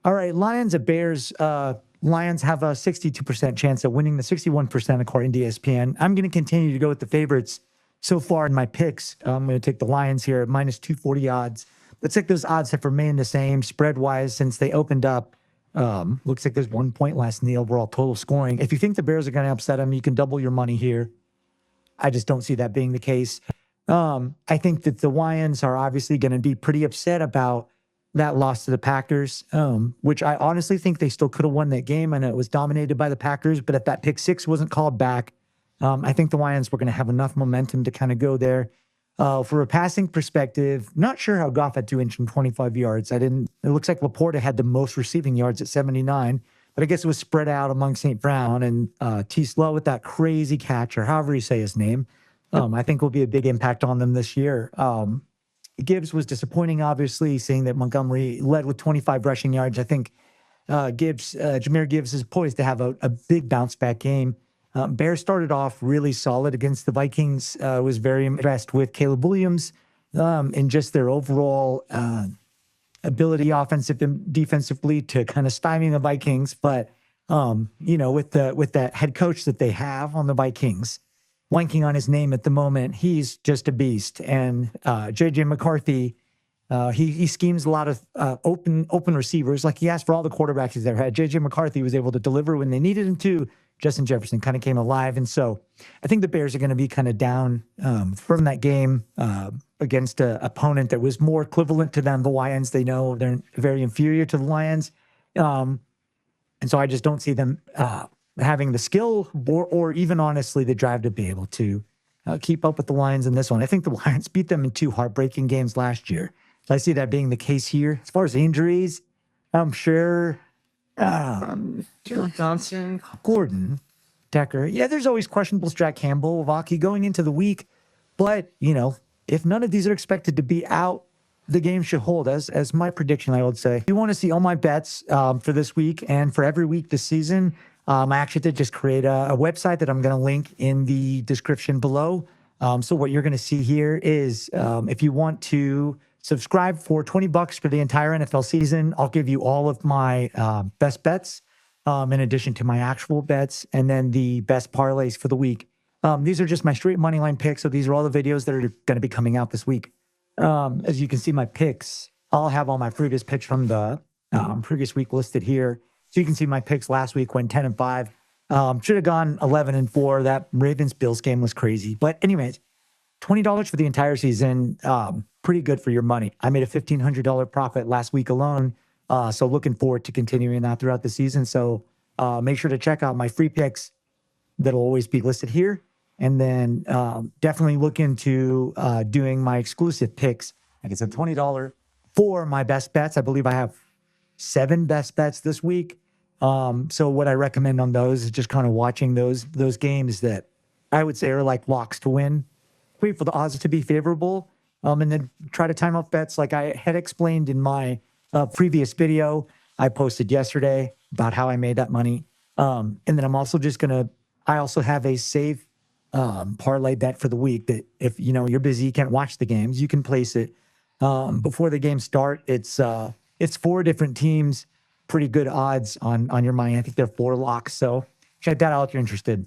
All right, Lions at Bears. Lions have a 62% chance of winning, the 61% according to ESPN. I'm going to continue to go with the favorites so far in my picks. I'm going to take the Lions here at minus 240 odds. Looks like those odds have remained the same spread-wise since they opened up. Looks like there's 1 point less in the overall total scoring. If you think the Bears are going to upset them, you can double your money here. I just don't see that being the case. I think that the Lions are obviously going to be pretty upset about that loss to the Packers, which I honestly think they still could have won that game. I know it was dominated by the Packers, but if that pick six wasn't called back, I think the Lions were going to have enough momentum to kind of go there. For a passing perspective, not sure how Goff had 225 yards. It looks like Laporta had the most receiving yards at 79, but I guess it was spread out among St. Brown and T. Slow with that crazy catch, or however you say his name. I think will be a big impact on them this year. Gibbs was disappointing, obviously, seeing that Montgomery led with 25 rushing yards. I think Jahmyr Gibbs is poised to have a big bounce back game. Bears started off really solid against the Vikings. Was very impressed with Caleb Williams and just their overall ability, offensive and defensively, to kind of stymie the Vikings. But with that head coach that they have on the Vikings, blanking on his name at the moment, he's just a beast. And J.J. McCarthy, he schemes a lot of open receivers. Like he asked for all the quarterbacks he's ever had. J.J. McCarthy was able to deliver when they needed him to. Justin Jefferson kind of came alive. And so I think the Bears are going to be kind of down from that game against an opponent that was more equivalent to them. The Lions, they know they're very inferior to the Lions. And so I just don't see them having the skill or even honestly the drive to be able to keep up with the Lions in this one. I think the Lions beat them in 2 heartbreaking games last year. So I see that being the case here. As far as injuries, I'm sure Johnson, Gordon, Decker. Yeah, there's always questionables. Jack Campbell, Vaki going into the week. But, if none of these are expected to be out, the game should hold as my prediction, I would say. If you want to see all my bets for this week and for every week this season, I actually did just create a website that I'm going to link in the description below. So what you're going to see here is if you want to subscribe for $20 for the entire NFL season, I'll give you all of my best bets in addition to my actual bets, and then the best parlays for the week. These are just my straight money line picks. So these are all the videos that are going to be coming out this week. As you can see, my picks, I'll have all my previous picks from the previous week listed here. So you can see my picks last week went 10-5. Should have gone 11-4. That Ravens-Bills game was crazy. But anyways, $20 for the entire season, pretty good for your money. I made a $1,500 profit last week alone. So looking forward to continuing that throughout the season. So make sure to check out my free picks that'll always be listed here. And then definitely look into doing my exclusive picks. Like it's a $20 for my best bets. I believe I have 7 best bets this week. So what I recommend on those is just kind of watching those games that I would say are like locks to win. Wait for the odds to be favorable, and then try to time off bets like I had explained in my previous video I posted yesterday about how I made that money. And then I'm also I also have a safe parlay bet for the week that if you're busy, you can't watch the games, you can place it before the games start. It's 4 different teams, pretty good odds on your money. I think they're 4 locks. So check that out if you're interested.